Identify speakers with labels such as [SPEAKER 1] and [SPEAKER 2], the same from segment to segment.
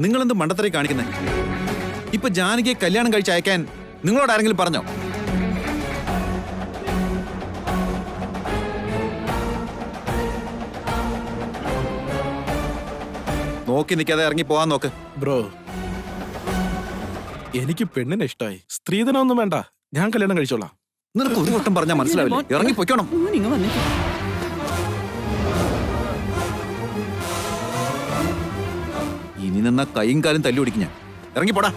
[SPEAKER 1] നിങ്ങളെന്ത് മണ്ടത്തരെ കാണിക്കുന്നേ? ഇപ്പൊ ജാനകിയെ കല്യാണം കഴിച്ച് അയക്കാൻ നിങ്ങളോട് ആരെങ്കിലും പറഞ്ഞോ? നോക്കി നിൽക്കാതെ ഇറങ്ങി പോവാൻ നോക്ക്.
[SPEAKER 2] ബ്രോ, എനിക്ക് പെണ്ണിനെ ഇഷ്ടമായി. സ്ത്രീധനമൊന്നും വേണ്ട, ഞാൻ കല്യാണം കഴിച്ചോളാം.
[SPEAKER 1] നിനക്ക് ഒരു വട്ടം പറഞ്ഞാൽ മനസ്സിലാവില്ലേ? ഇറങ്ങി പൊയ്ക്കോണം. ഇനി നിന്ന കൈയും കാലും തല്ലി ഓടിക്കും ഞാൻ. ഇറങ്ങി പോടാ.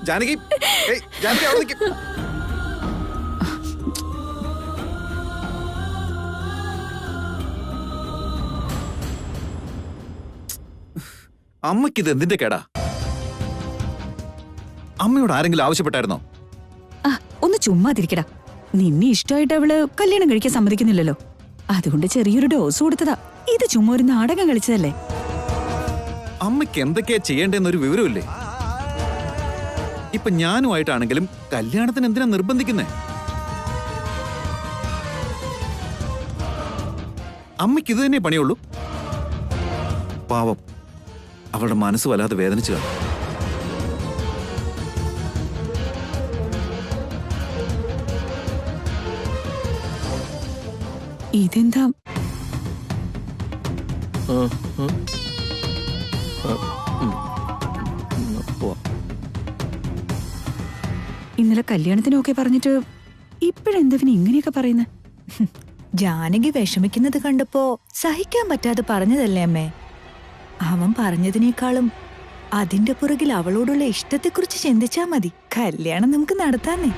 [SPEAKER 1] ജാനകി, ജാനകി അവിടെ നിൽക്ക്. അമ്മയ്ക്കിത് എന്തിന്റെ കേടാ? അമ്മയോട് ആരെങ്കിലും ആവശ്യപ്പെട്ടായിരുന്നോ?
[SPEAKER 3] ഒന്ന് ചുമ്മാതിരിക്കടാ. നിന്നെ ഇഷ്ടമായിട്ട് അവള് കല്യാണം കഴിക്കാൻ സമ്മതിക്കുന്നില്ലല്ലോ, അതുകൊണ്ട് ചെറിയൊരു ഡോസ് കൊടുത്തതാ. ഇത് ചുമ്മാ ഒരു നാടകം കളിച്ചതല്ലേ.
[SPEAKER 1] അമ്മയ്ക്ക് എന്തൊക്കെയാ ചെയ്യേണ്ടെന്നൊരു വിവരമില്ലേ? ഇപ്പൊ ഞാനുമായിട്ടാണെങ്കിലും കല്യാണത്തിന് എന്തിനാ നിർബന്ധിക്കുന്നേ? അമ്മയ്ക്ക് ഇത് തന്നെ പണിയുള്ളൂ. പാവം, അവളുടെ മനസ്സ് വല്ലാതെ വേദനിച്ചു കാണും.
[SPEAKER 3] ഇതെന്താ? ഇന്നലെ കല്യാണത്തിനൊക്കെ പറഞ്ഞിട്ട് ഇപ്പോഴെന്തവന് ഇങ്ങനെയൊക്കെ പറയുന്നത്?
[SPEAKER 4] ജാനകി വിഷമിക്കുന്നത് കണ്ടപ്പോ സഹിക്കാൻ പറ്റാതെ പറഞ്ഞതല്ലേ അമ്മേ. അവൻ പറഞ്ഞതിനേക്കാളും അതിന്റെ പുറകിൽ അവളോടുള്ള ഇഷ്ടത്തെക്കുറിച്ച് ചിന്തിച്ചാ മതി. കല്യാണം നമുക്ക് നടത്താന്നേ.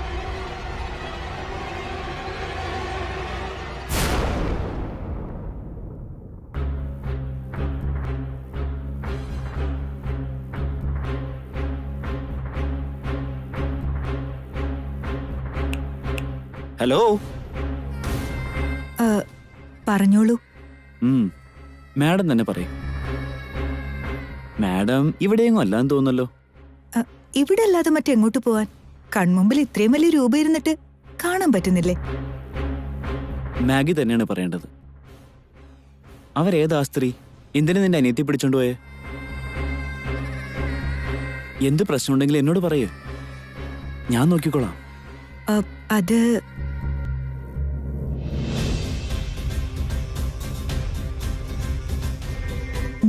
[SPEAKER 5] ഹലോ,
[SPEAKER 4] പറഞ്ഞോളൂ.
[SPEAKER 5] മാഡം തന്നെ പറയും. മാഡം ഇവിടെയെങ്ങും അല്ലാന്ന് തോന്നുന്നല്ലോ.
[SPEAKER 4] ഇവിടെ അല്ലാതെ മറ്റെങ്ങോട്ട് പോവാൻ? കൺമുമ്പിൽ ഇത്രയും വലിയ രൂപ ഇരുന്നിട്ട് കാണാൻ പറ്റുന്നില്ലേ?
[SPEAKER 5] മാഗി തന്നെയാണ് പറയേണ്ടത്. അവരേതാ സ്ത്രീ? എന്തിനു നിന്റെ അനിയത്തി പിടിച്ചോണ്ട് പോയേ? എന്ത് പ്രശ്നമുണ്ടെങ്കിലും എന്നോട് പറയേ, ഞാൻ നോക്കിക്കോളാം.
[SPEAKER 4] അത്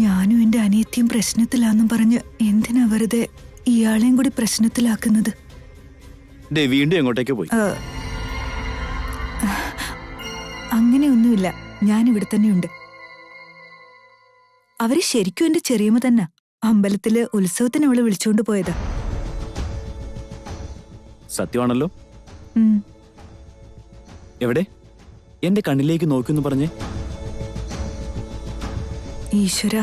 [SPEAKER 4] ഞാനും എന്റെ അനിയത്തിയും പ്രശ്നത്തിലാന്നും പറഞ്ഞ് എന്തിനാ വെറുതെ ഇയാളെയും കൂടി പ്രശ്നത്തിലാക്കുന്നത്?
[SPEAKER 5] വീണ്ടും എങ്ങോട്ടേക്ക് പോയി?
[SPEAKER 4] അങ്ങനെയൊന്നുമില്ല, ഞാൻ ഇവിടെ തന്നെയുണ്ട്. അവര് ശരിക്കും എന്റെ ചെറിയമ്മ തന്നെ. അമ്പലത്തില് ഉത്സവത്തിന് അവള് വിളിച്ചോണ്ട് പോയതാ.
[SPEAKER 5] സത്യമാണല്ലോ? എവിടെ? എന്റെ കണ്ണിലേക്ക് നോക്കിന്ന് പറഞ്ഞേ.
[SPEAKER 4] ഈശ്വര,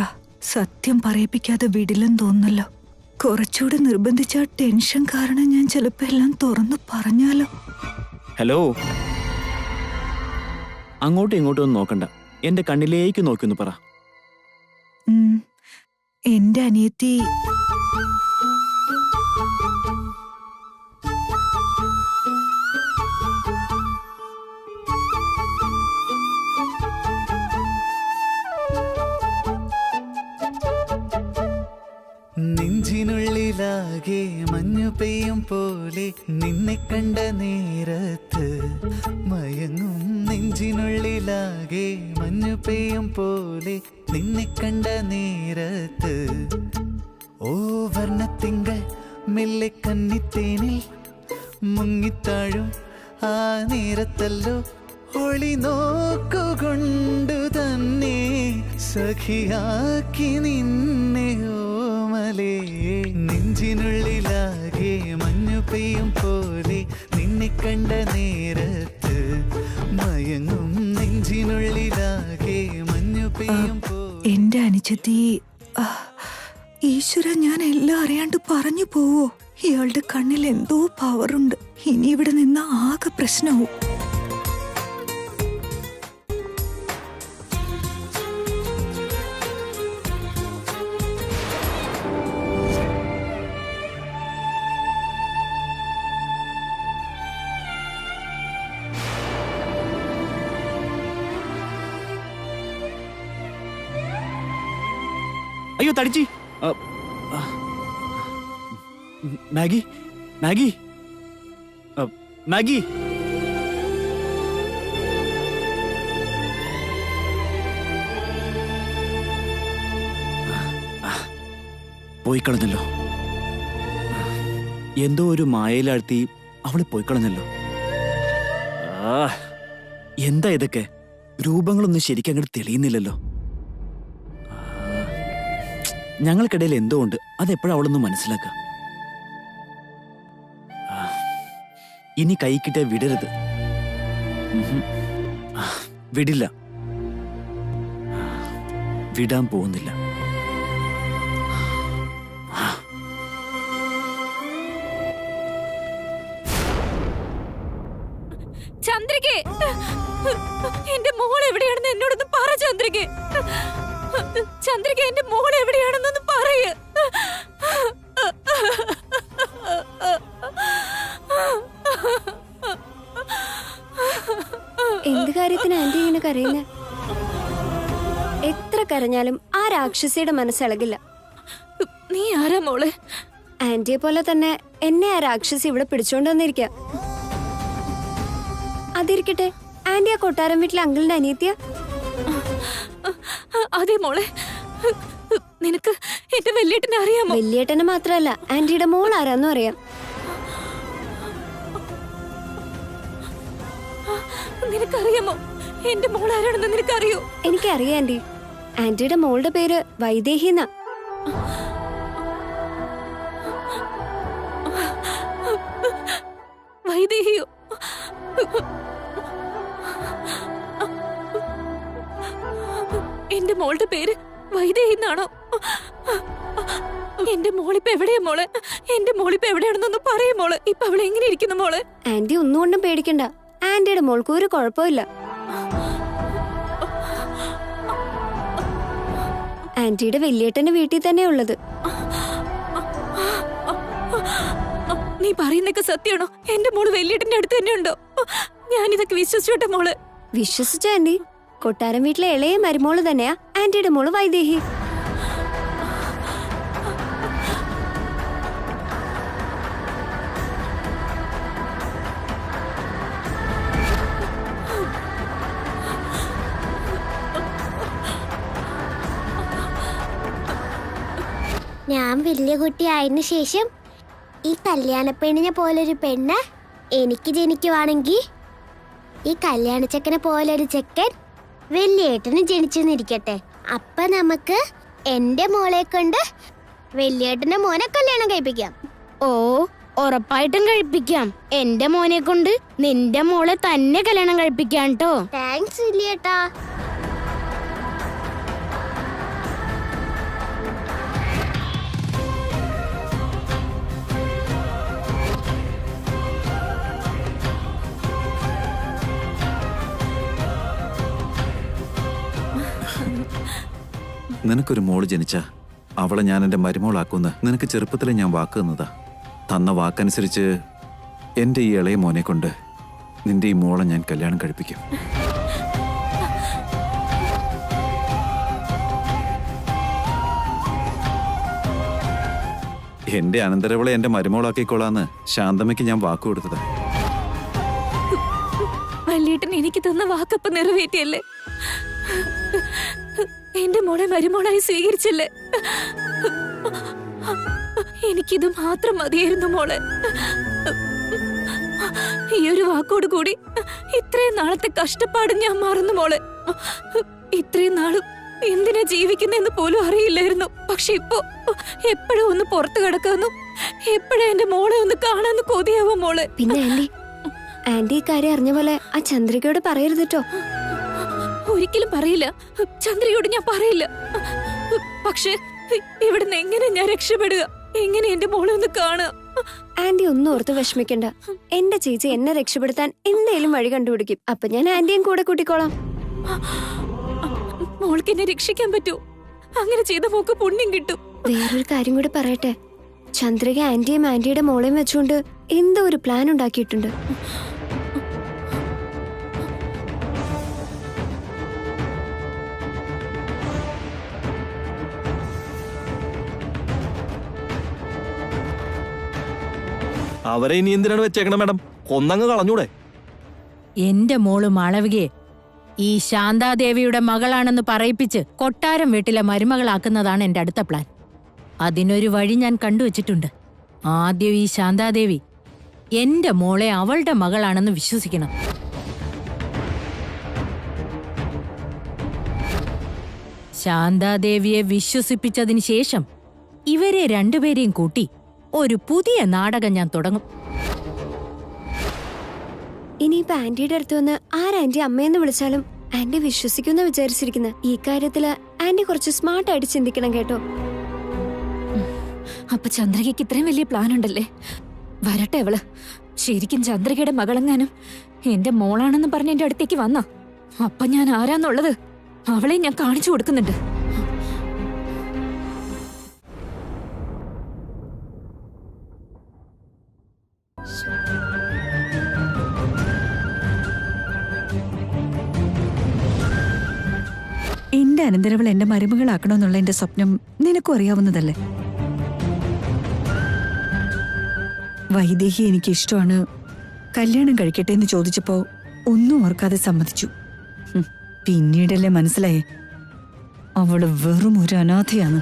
[SPEAKER 4] സത്യം പറയിപ്പിക്കാതെ വിടില്ലെന്ന് തോന്നുന്നല്ലോ. കുറച്ചുകൂടെ നിർബന്ധിച്ച ടെൻഷൻ കാരണം ഞാൻ ചിലപ്പോ എല്ലാം തുറന്നു പറഞ്ഞാലോ.
[SPEAKER 5] ഹലോ, അങ്ങോട്ടും ഇങ്ങോട്ടും ഒന്നും നോക്കണ്ട, എന്റെ കണ്ണിലേക്ക് നോക്കിന്ന് പറ.
[SPEAKER 4] എന്റെ അനിയത്തി
[SPEAKER 6] നെഞ്ചിനുള്ളിലാകെ മഞ്ഞു പെയ്യും പോലെ നിന്നെ കണ്ട നേരത്ത് മയങ്ങും. നെഞ്ചിനുള്ളിലാകെ മഞ്ഞു പെയ്യും പോലെ നിന്നെ കണ്ട നേരത്ത് ഓ വർണ്ണത്തിങ്കൾ മെല്ലെ കന്നിത്തേനിൽ മുങ്ങിത്താഴും ആ നേരത്തല്ലോ ഒളി നോക്കുകൊണ്ടു തന്നെ സഖിയാക്കി നിന്നെ ഓമലേ. നെഞ്ചിനുള്ളിലാകെ മഞ്ഞു പെയ്യും പോലെ നിന്നെ കണ്ട നേരത്ത് മയങ്ങും നെഞ്ചിനുള്ളിലാകെ മഞ്ഞു പെയ്യും പോലെ.
[SPEAKER 4] എന്റെ അനുജത്തി, ഈശ്വര, ഞാൻ എല്ലാം അറിയാണ്ട് പറഞ്ഞു പോവോ? ഇയാളുടെ കണ്ണിൽ എന്തോ പവറുണ്ട്. ഇനി ഇവിടെ നിന്ന ആകെ പ്രശ്നവും.
[SPEAKER 5] അയ്യോ തടിച്ചി. Maggi, Maggi, Maggi. പോയി കളഞ്ഞല്ലോ. എന്തോ ഒരു മായയിലാഴ്ത്തി അവള് പോയി കളഞ്ഞല്ലോ. എന്താ ഇതൊക്കെ? രൂപങ്ങളൊന്നും ശരിക്കും അങ്ങോട്ട് തെളിയുന്നില്ലല്ലോ. ഞങ്ങൾക്കിടയിൽ എന്തോ ഉണ്ട്. അതെപ്പോഴാ അവളൊന്നും മനസ്സിലാക്കുക? ഇനി കൈ കിട്ടിയ വിടരുത്. വിടില്ല, വിടാൻ പോകുന്നില്ല.
[SPEAKER 3] ചന്ദ്രികേ, എന്റെ മോൾ എവിടെയാണെന്ന് എന്നോടൊന്ന് പറ. ചന്ദ്രികേ, ചന്ദ്രിക, എന്റെ മോൾ എവിടെയാണെന്നൊന്ന് പറയ്.
[SPEAKER 7] എന്ത് കാര്യത്തിന് ആന്റി ഇങ്ങനെ കരയുന്നേ? എത്ര കരഞ്ഞാലും ആ രാക്ഷസിയുടെ മനസ്സിളകില്ല.
[SPEAKER 3] നീ ആരാ മോളെ?
[SPEAKER 7] ആന്റിയെ പോലെ തന്നെ എന്നെ ആ രാക്ഷസി ഇവിടെ പിടിച്ചോണ്ട് വന്നിരിക്ക. അതിരിക്കട്ടെ, ആന്റി ആ കൊട്ടാരം വീട്ടിലെ അങ്കിളിന്റെ അനിയത്തിയ?
[SPEAKER 3] അതെ മോളെ. നിനക്ക് എന്റെ വല്യേട്ടനെ അറിയാമോ?
[SPEAKER 7] വല്യേട്ടനെ മാത്രല്ല, ആന്റിയുടെ മോൾ ആരാന്നും അറിയാം.
[SPEAKER 3] നിനക്കറിയാമോ എന്റെ മോൾ ആരാണെന്ന്? നിനക്കറിയോ?
[SPEAKER 7] എനിക്കറിയാം ആന്റി. ആന്റിയുടെ മോളുടെ പേര് വൈദേഹി എന്നാ.
[SPEAKER 3] വൈദേഹിയോ? എന്റെ മോളുടെ പേര് വൈദേഹി എന്നാണോ? എന്റെ മോളിപ്പോ എവിടെയാ മോളെ? എന്റെ മോളിപ്പോ എവിടെയാണെന്നൊന്ന് പറയും മോളെ. ഇപ്പൊ അവളെ എങ്ങനെ ഇരിക്കുന്നു മോളെ?
[SPEAKER 7] ആന്റി ഒന്നുകൊണ്ടും പേടിക്കണ്ട. ആന്റിയുടെ മോൾക്ക് ഒരു കുഴപ്പമില്ല. ആന്റിയുടെ വല്യേട്ടന്റെ വീട്ടിൽ തന്നെ ഉള്ളത്.
[SPEAKER 3] നീ പറയുന്നൊക്കെ സത്യമാണോ? എന്റെ മോള് വല്യേട്ടന്റെ അടുത്ത് തന്നെ ഉണ്ടോ? ഞാനിതൊക്കെ വിശ്വസിച്ചോട്ടെ മോള്?
[SPEAKER 7] വിശ്വസിച്ച ആന്റി. കൊട്ടാരം വീട്ടിലെ ഇളയ മരുമോള് തന്നെയാ ആന്റിയുടെ മോള് വൈദേഹി.
[SPEAKER 8] ഞാൻ വലിയ കുട്ടിയായതിനു ശേഷം ഈ കല്യാണ പെണ്ണിനെ പോലൊരു പെണ്ണ് എനിക്ക് ജനിക്കുവാണെങ്കിൽ ഈ കല്യാണച്ചക്കനെ പോലൊരു ചെക്കൻ വലിയേട്ടന് ജനിച്ചെന്നിരിക്കട്ടെ. അപ്പൊ നമുക്ക് എന്റെ മോളെ കൊണ്ട് വലിയേട്ടന്റെ മോനെ കല്യാണം കഴിപ്പിക്കാം.
[SPEAKER 9] ഓ, ഉറപ്പായിട്ടും കഴിപ്പിക്കാം. എന്റെ മോനെ കൊണ്ട് നിന്റെ മോളെ തന്നെ കല്യാണം കഴിപ്പിക്കാം കേട്ടോ.
[SPEAKER 8] താങ്ക്സ് വലിയേട്ടാ.
[SPEAKER 1] നിനക്കൊരു മോള് ജനിച്ച അവളെ ഞാൻ എൻ്റെ മരുമോളാക്കുമെന്ന് നിനക്ക് ചെറുപ്പത്തിലെ ഞാൻ വാക്ക് തന്നതാ. തന്ന വാക്കനുസരിച്ച് എൻ്റെ ഈ ഇളയ മോനെ കൊണ്ട് നിന്റെ ഈ മോളെ ഞാൻ കല്യാണം കഴിപ്പിക്കും. എൻ്റെ അനന്തരവളെ എൻ്റെ മരുമോളാക്കിക്കോളാന്ന് ശാന്തമ്മയ്ക്ക് ഞാൻ വാക്ക് കൊടുത്തതാ.
[SPEAKER 3] വല്യേട്ടൻ എനിക്ക് തന്ന വാക്കപ്പം നിറവേറ്റിയല്ലേ? എന്റെ മോളെ മരുമോളായി സ്വീകരിച്ചില്ലേ? എനിക്കിത് മാത്രം മതിയായിരുന്നു മോളെ. ഈ ഒരു വാക്കോട് കൂടി ഇത്രയും നാളത്തെ കഷ്ടപ്പാട് ഞാൻ മറന്നു മോളെ. ഇത്രയും നാളും എന്തിനാ ജീവിക്കുന്നെന്ന് പോലും അറിയില്ലായിരുന്നു. പക്ഷെ ഇപ്പോ എപ്പോഴും ഒന്ന് പുറത്തു കിടക്കാന്നു, എപ്പോഴാ എന്റെ മോളെ ഒന്ന് കാണാന്ന് കൊതിയാവും മോളെ.
[SPEAKER 7] പിന്നെ ആന്റി ഈ കാര്യം അറിഞ്ഞ പോലെ ആ ചന്ദ്രികയോട് പറയരുത് കേട്ടോ.
[SPEAKER 3] ഒരിക്കലും പറയില്ല, ചന്ദ്രയോട് ഞാൻ പറയില്ല. പക്ഷെ ഇവിടുന്ന് എങ്ങനെ ഞാൻ രക്ഷപ്പെടുക? എങ്ങനെ എന്റെ മോളെ ഒന്ന് കാണുക?
[SPEAKER 7] ആന്റി ഒന്നും ഓർത്ത് വിഷമിക്കണ്ട. എന്റെ ചേച്ചി എന്നെ രക്ഷപ്പെടുത്താൻ എന്തേലും വഴി കണ്ടുപിടിക്കും. അപ്പൊ ഞാൻ ആന്റിയും കൂടെ കൂട്ടിക്കോളാം.
[SPEAKER 3] മോൾക്ക് എന്നെ രക്ഷിക്കാൻ പറ്റൂ? അങ്ങനെ ചെയ്ത മോക്ക് പുണ്യം കിട്ടും.
[SPEAKER 7] വേറൊരു കാര്യം കൂടി പറയട്ടെ. ചന്ദ്രിക ആന്റിയും ആന്റിയുടെ മോളെയും വെച്ചുകൊണ്ട് എന്തോ ഒരു പ്ലാൻ ഉണ്ടാക്കിയിട്ടുണ്ട്.
[SPEAKER 2] അവരെ ഇനി എന്തിനാണ് വെച്ചേക്കണം മാഡം? കൊന്നങ്ങ് കളഞ്ഞൂടെ?
[SPEAKER 10] എന്റെ മോള് മാളവികയെ ഈ ശാന്താദേവിയുടെ മകളാണെന്ന് പറയിപ്പിച്ച് കൊട്ടാരം വീട്ടിലെ മരുമകളാക്കുന്നതാണ് എന്റെ അടുത്ത പ്ലാൻ. അതിനൊരു വഴി ഞാൻ കണ്ടുവച്ചിട്ടുണ്ട്. ആദ്യം ഈ ശാന്താദേവി എന്റെ മോളെ അവളുടെ മകളാണെന്ന് വിശ്വസിക്കണം. ശാന്താദേവിയെ വിശ്വസിപ്പിച്ചതിന് ശേഷം ഇവരെ രണ്ടുപേരെയും കൂട്ടി ഒരു പുതിയ നാടകം ഞാൻ തുടങ്ങും.
[SPEAKER 7] ഇനിയിപ്പൊ ആന്റിയുടെ അടുത്ത് വന്ന് ആരാന്റി അമ്മയെന്ന് വിളിച്ചാലും ആന്റി വിശ്വസിക്കുന്ന വിചാരിച്ചിരിക്കുന്ന. ഈ കാര്യത്തില് ആന്റി കുറച്ച് സ്മാർട്ടായിട്ട് ചിന്തിക്കണം കേട്ടോ.
[SPEAKER 3] അപ്പൊ ചന്ദ്രികയ്ക്ക് ഇത്രയും വലിയ പ്ലാൻ ഉണ്ടല്ലേ? വരട്ടെ അവള്. ശരിക്കും ചന്ദ്രികയുടെ മകളെങ്ങാനും എന്റെ മോളാണെന്ന് പറഞ്ഞ് എന്റെ അടുത്തേക്ക് വന്ന അപ്പൊ ഞാൻ ആരാന്നുള്ളത് അവളെ ഞാൻ കാണിച്ചു കൊടുക്കുന്നുണ്ട്. എന്റെ അനന്തരവൾ എന്റെ മരുമകളാക്കണമെന്നുള്ള എന്റെ സ്വപ്നം നിനക്കും അറിയാവുന്നതല്ലേ? വൈദേഹി എനിക്ക് ഇഷ്ടമാണ്, കല്യാണം കഴിക്കട്ടെ എന്ന് ചോദിച്ചപ്പോ ഒന്നും ഓർക്കാതെ സമ്മതിച്ചു. പിന്നീടല്ലേ മനസ്സിലായേ അവള് വെറും ഒരു അനാഥയാണ്.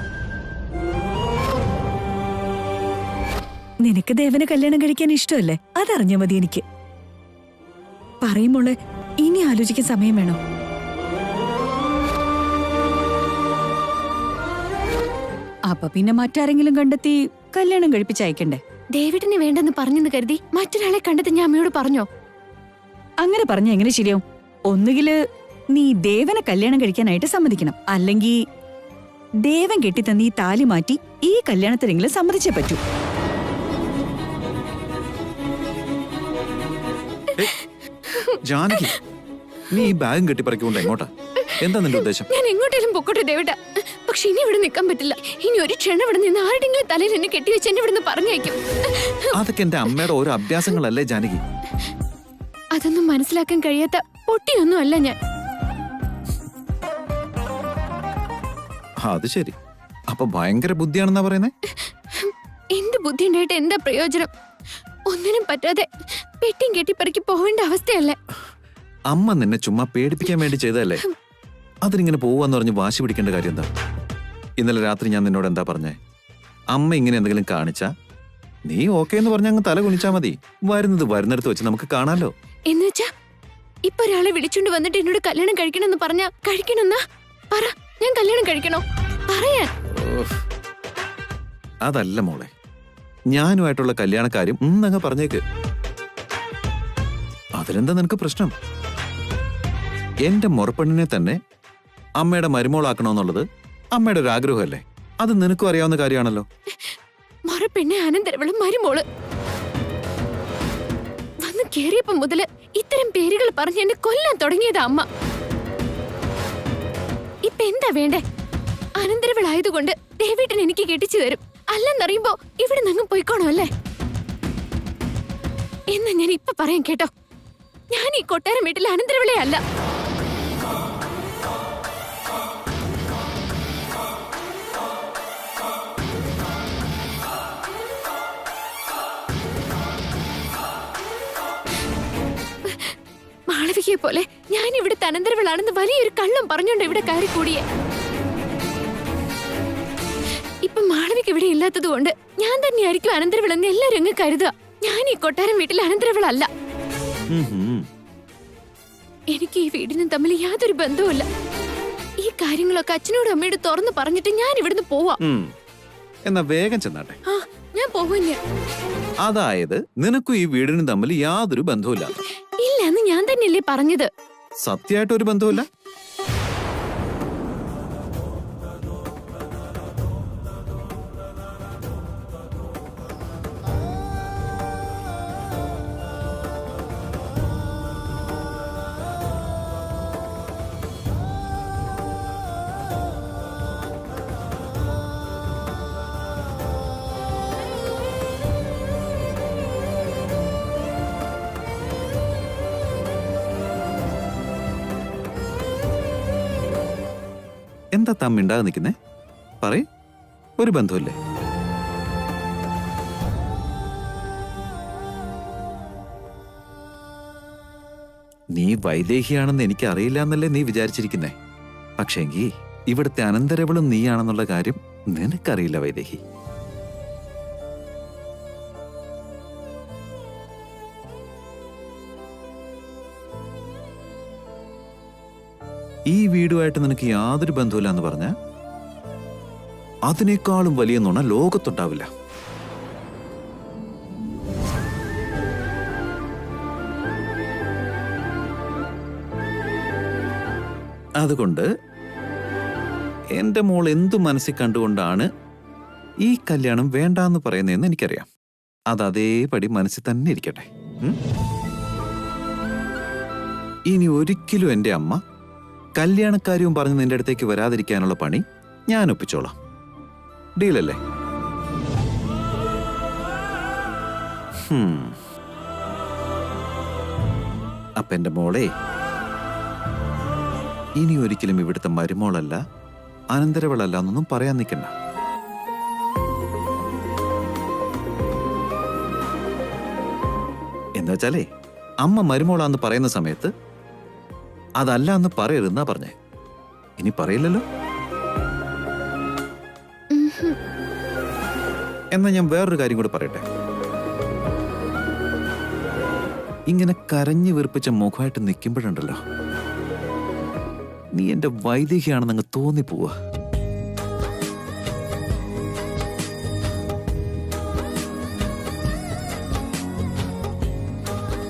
[SPEAKER 3] നിനക്ക് ദേവനെ കല്യാണം കഴിക്കാൻ ഇഷ്ടമല്ലേ? അതറിഞ്ഞാ മതി എനിക്ക്. പറയുമ്പോള് ഇനി ആലോചിക്കാൻ സമയം വേണം. അപ്പൊ പിന്നെ മറ്റാരെങ്കിലും കണ്ടെത്തി കല്യാണം കഴിപ്പിച്ചയക്കണ്ടേ?
[SPEAKER 9] ഡേവിഡിനെ വേണ്ടെന്ന് പറഞ്ഞെന്ന് കരുതി മറ്റൊരാളെ കണ്ടെത്തി ഞാൻ അമ്മയോട് പറഞ്ഞോ?
[SPEAKER 3] അങ്ങനെ പറഞ്ഞ എങ്ങനെ ശരിയാവും? ഒന്നുകില് നീ ദേവനെ കല്യാണം കഴിക്കാനായിട്ട് സമ്മതിക്കണം, അല്ലെങ്കിൽ ദേവൻ കെട്ടിത്തന്ന് ഈ താലി മാറ്റി ഈ കല്യാണത്തിനെങ്കിലും സമ്മതിച്ചേ പറ്റൂ.
[SPEAKER 1] ജാനകി, നീ ഈ ബാഗും കെട്ടിപ്പറിക്കൊണ്ട് എങ്ങോട്ടാ? എന്താ നിന്റെ ഉദ്ദേശം?
[SPEAKER 9] ഞാൻ എങ്ങോട്ടേലും പൊക്കോട്ടെ ദേവിട്ട, പക്ഷെ ഇനി ഇവിടെ നിൽക്കാൻ പറ്റില്ല. ഇനി ഒരു ക്ഷണം ഇവിടെ നിന്ന് ആരുടെങ്കിലും തലയിൽ എന്നെ കെട്ടിവെച്ച് എന്നെ ഇവിടുന്ന് പറഞ്ഞയക്കും.
[SPEAKER 1] അതൊക്കെ എന്റെ അമ്മയുടെ ഓരോ അഭ്യാസങ്ങളല്ലേ ജാനകി?
[SPEAKER 9] അതൊന്നും മനസ്സിലാക്കാൻ കഴിയാത്ത പൊട്ടിയൊന്നും അല്ല ഞാൻ.
[SPEAKER 1] അത് ശരി. അപ്പൊ ഭയങ്കര ബുദ്ധിയാണെന്നാ പറയുന്നേ?
[SPEAKER 9] എന്ത് ബുദ്ധി ഉണ്ടായിട്ട് എന്താ പ്രയോജനം? ഒന്നിനും പറ്റാതെ പെട്ടിയും കെട്ടിപ്പറക്കി പോവേണ്ട അവസ്ഥയല്ലേ?
[SPEAKER 1] അമ്മ നിന്നെ ചുമ്മാ പേടിപ്പിക്കാൻ വേണ്ടി ചെയ്തതല്ലേ? അതിനിങ്ങനെ പോവാന്ന് പറഞ്ഞ് വാശി പിടിക്കേണ്ട കാര്യം എന്താ? ഇന്നലെ രാത്രി ഞാൻ നിന്നോട് എന്താ പറഞ്ഞേ? അമ്മ ഇങ്ങനെ എന്തെങ്കിലും കാണിച്ചാ നീ ഓക്കെ എന്ന് പറഞ്ഞ അങ്ങ് തല കുനിച്ചാ മതി. വരുന്നിടത്ത് വെച്ച് നമുക്ക് കാണാലോ.
[SPEAKER 9] എന്നുവെച്ചാ ഇപ്പൊ ഒരാളെ വിളിച്ചോണ്ട് വന്നിട്ട് എന്നോട് കല്യാണം കഴിക്കണമെന്ന് പറഞ്ഞാ കഴിക്കണമെന്നാ? പറ, ഞാൻ കല്യാണം കഴിക്കണോ? പറയാൻ.
[SPEAKER 1] അതല്ല മോളെ, ഞാനുമായിട്ടുള്ള കല്യാണക്കാര്യം അങ്ങ് പറഞ്ഞേക്ക്. അതിലെന്താ നിനക്ക് പ്രശ്നം? എന്റെ മുറപ്പെണ്ണിനെ തന്നെ അമ്മയുടെ മരുമോളാക്കണമെന്നുള്ളത് അമ്മയുടെ ഒരു ആഗ്രഹമല്ലേ? അത് നിനക്കും അറിയാവുന്ന കാര്യമാണല്ലോ.
[SPEAKER 9] മുറപ്പെണ്ണെ അനന്തരവളും മരുമോള് വന്ന് കേറിയപ്പോ മുതല് ഇത്തരം പേരുകൾ പറഞ്ഞ് എന്നെ കൊല്ലാൻ തുടങ്ങിയതാ അമ്മ. ഇപ്പൊ എന്താ വേണ്ടേ? അനന്തരവളായതുകൊണ്ട് ദേവേട്ടൻ എനിക്ക് കെട്ടിച്ചു തരും, അല്ലെന്നറിയുമ്പോ ഇവിടെ നിന്നും പോയിക്കോണോ അല്ലേ? എന്നാ ഞാൻ ഇപ്പൊ പറയാൻ കേട്ടോ, ഞാൻ ഈ കൊട്ടാരം വീട്ടിലെ അനന്തരവളെ അല്ല. മാളവികയെ പോലെ ഞാൻ ഇവിടെ അനന്തരവളാണെന്ന് വലിയൊരു കള്ളം പറഞ്ഞോണ്ട് ഇവിടെ കയറി കൂടിയേ. ഇപ്പൊ മാളവിക ഇവിടെ ഇല്ലാത്തത് കൊണ്ട് ഞാൻ തന്നെയായിരിക്കും അനന്തരവളെന്ന് എല്ലാരും അങ്ങ് കരുതുക. ഞാൻ ഈ കൊട്ടാരം വീട്ടിൽ അനന്തരവളല്ല. എനിക്ക് ഈ വീടിനും തമ്മിൽ യാതൊരു ബന്ധവുമില്ല. ഈ കാര്യങ്ങളൊക്കെ അച്ഛനോടും അമ്മയോട് തുറന്നു പറഞ്ഞിട്ട് ഞാൻ ഇവിടുന്ന് പോവാം.
[SPEAKER 1] എന്നാ വേഗം ചെന്നാട്ടെ.
[SPEAKER 9] ആ, ഞാൻ പോവില്ല.
[SPEAKER 1] അതായത് നിനക്കും ഈ വീടിനും തമ്മിൽ യാതൊരു ബന്ധവുമില്ല?
[SPEAKER 9] ഇല്ല, എന്ന് ഞാൻ തന്നെയല്ലേ പറഞ്ഞത്.
[SPEAKER 1] സത്യമായിട്ടൊരു ബന്ധവുമില്ല? എന്താ തമ്മിണ്ടാതെ നിൽക്കുന്നേ? പറയ്, ഒരു ബന്ധമില്ലേ? നീ വൈദേഹിയാണെന്ന് എനിക്ക് അറിയില്ല എന്നല്ലേ നീ വിചാരിച്ചിരിക്കുന്നേ? പക്ഷേങ്കി ഇവിടുത്തെ അനന്തരവളും നീയാണെന്നുള്ള കാര്യം നിനക്കറിയില്ല വൈദേഹി. ഈ വീടുമായിട്ട് നിനക്ക് യാതൊരു ബന്ധവുമില്ല എന്ന് പറഞ്ഞ അതിനേക്കാളും വലിയ നുണ ലോകത്തുണ്ടാവില്ല. അതുകൊണ്ട് എന്റെ മോൾ എന്തു മനസ്സിൽ കണ്ടുകൊണ്ടാണ് ഈ കല്യാണം വേണ്ടാന്ന് പറയുന്നതെന്ന് എനിക്കറിയാം. അത് അതേപടി മനസ്സിൽ തന്നെ ഇരിക്കട്ടെ. ഇനി ഒരിക്കലും എന്റെ അമ്മ കല്യാണക്കാര്യവും പറഞ്ഞ് നിന്റെ അടുത്തേക്ക് വരാതിരിക്കാനുള്ള പണി ഞാൻ ഒപ്പിച്ചോളാം. ഡീലല്ലേ? അപ്പൊ എന്റെ മോളെ, ഇനി ഒരിക്കലും ഇവിടുത്തെ മരുമോളല്ല, അനന്തരവളല്ല എന്നൊന്നും പറയാൻ നിൽക്കണ്ട. എന്നുവെച്ചാലേ, അമ്മ മരുമോളാന്ന് പറയുന്ന സമയത്ത് അതല്ല എന്ന് പറയരുതെന്നാ പറഞ്ഞേ. ഇനി പറയില്ലല്ലോ? എന്നാ ഞാൻ വേറൊരു കാര്യം കൂടെ പറയട്ടെ. ഇങ്ങനെ കരഞ്ഞു വീർപ്പിച്ച മുഖമായിട്ട് നിൽക്കുമ്പോഴുണ്ടല്ലോ, നീ എന്റെ വൈദേഹിയാണെന്നങ്ങ് തോന്നിപ്പോവാ.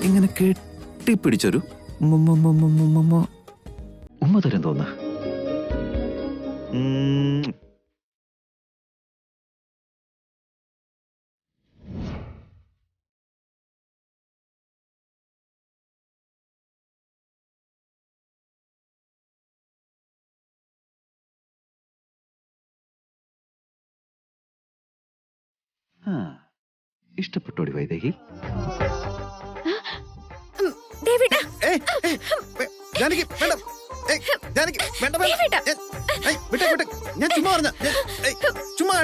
[SPEAKER 1] ഇങ്ങനെ കെട്ടിപ്പിടിച്ചൊരു ഉമ്മ തരം തോന്നാ. ഇഷ്ടപ്പെട്ടോടി വൈദേഹി? ഞാൻ ചുമ്മാ പറഞ്ഞ ചുമ്മാ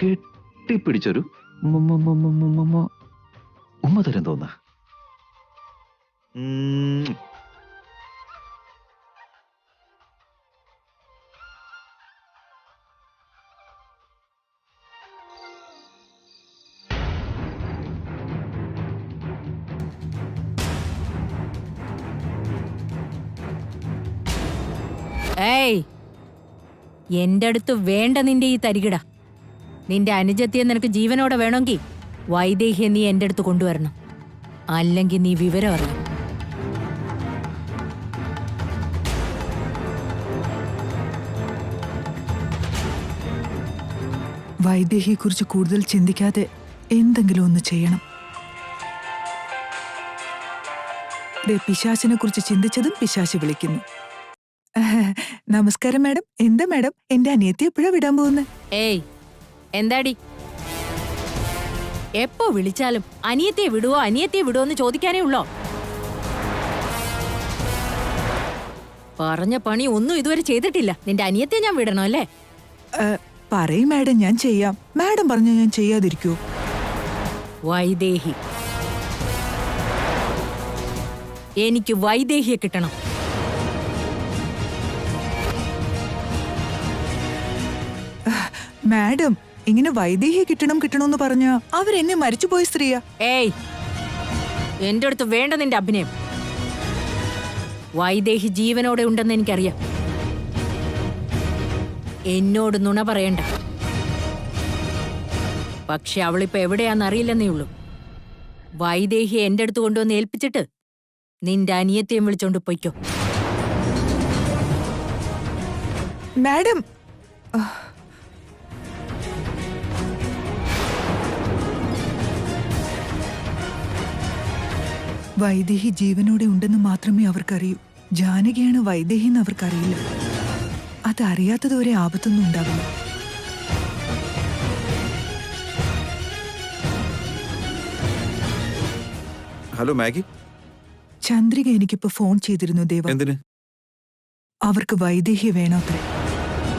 [SPEAKER 1] കെട്ടിപ്പിടിച്ചൊരു ഉമ്മ തരം തോന്നാ.
[SPEAKER 10] ഏയ്, എന്റെ അടുത്ത് വേണ്ട നിന്റെ ഈ തരികിട. നിന്റെ അനുജത്തിയെ നിനക്ക് ജീവനോടെ വേണമെങ്കിൽ വൈദേഹിയെ നീ എന്റെ അടുത്ത് കൊണ്ടുവരണം. അല്ലെങ്കിൽ നീ വിവരം അറിയും.
[SPEAKER 4] വൈദേഹിയെ കുറിച്ച് കൂടുതൽ ചിന്തിക്കാതെ എന്തെങ്കിലും ഒന്ന് ചെയ്യണം. പിശാചിനെ കുറിച്ച് ചിന്തിച്ചതും പിശാച് വിളിക്കുന്നു. നമസ്കാരം മാഡം. എന്താ മാഡം, എന്റെ അനിയത്തി എപ്പോഴാ വിടാൻ പോകുന്നത്?
[SPEAKER 10] ഏയ്, എന്താടി? എപ്പോ വിളിച്ചാലും അനിയത്തിയെ വിടുവോ എന്ന് ചോദിക്കാനേ ഉള്ളോ? പറഞ്ഞ പണി ഒന്നും ഇതുവരെ ചെയ്തിട്ടില്ല. നിന്റെ അനിയത്തിയെ ഞാൻ വിടണോ അല്ലേ?
[SPEAKER 4] പറയും മാഡം, ഞാൻ ചെയ്യാം. മാഡം പറഞ്ഞ ഞാൻ ചെയ്യാതിരിക്കൂ?
[SPEAKER 10] വൈദേഹി, എനിക്ക് വൈദേഹിയെ കിട്ടണം.
[SPEAKER 4] മാഡം ഇങ്ങനെ വൈദേഹി കിട്ടണമെന്ന് പറഞ്ഞ അവരെന്നെ മരിച്ചുപോയ സ്ത്രീയാ.
[SPEAKER 10] ഏയ്, എന്റെ അടുത്ത് വേണ്ട നിന്റെ അഭിനയം. വൈദേഹി ജീവനോടെ ഉണ്ടെന്ന് എനിക്കറിയാം. എന്നോട് നുണ പറയണ്ട. പക്ഷെ അവളിപ്പോ എവിടെയാന്ന് അറിയില്ലെന്നേ ഉള്ളൂ. വൈദേഹി എന്റെ അടുത്ത് കൊണ്ടുവന്ന് ഏൽപ്പിച്ചിട്ട് നിന്റെ അനിയത്തെയും വിളിച്ചോണ്ട് പൊയ്ക്കോ.
[SPEAKER 4] മാഡം വൈദേഹി ജീവനോടെ ഉണ്ടെന്ന് മാത്രമേ അവർക്കറിയൂ. ജാനകിയാണ് വൈദേഹി എന്ന് അവർക്കറിയില്ല. അതറിയാത്തതുവരെ ആപത്തൊന്നും ഉണ്ടാവില്ല.
[SPEAKER 1] Hello Maggi.
[SPEAKER 4] ചന്ദ്രിക എനിക്കിപ്പോ ഫോൺ ചെയ്തിരുന്നു ദേവ.
[SPEAKER 1] എന്തിന്?
[SPEAKER 4] അവർക്ക് വൈദേഹി വേണോത്രേ.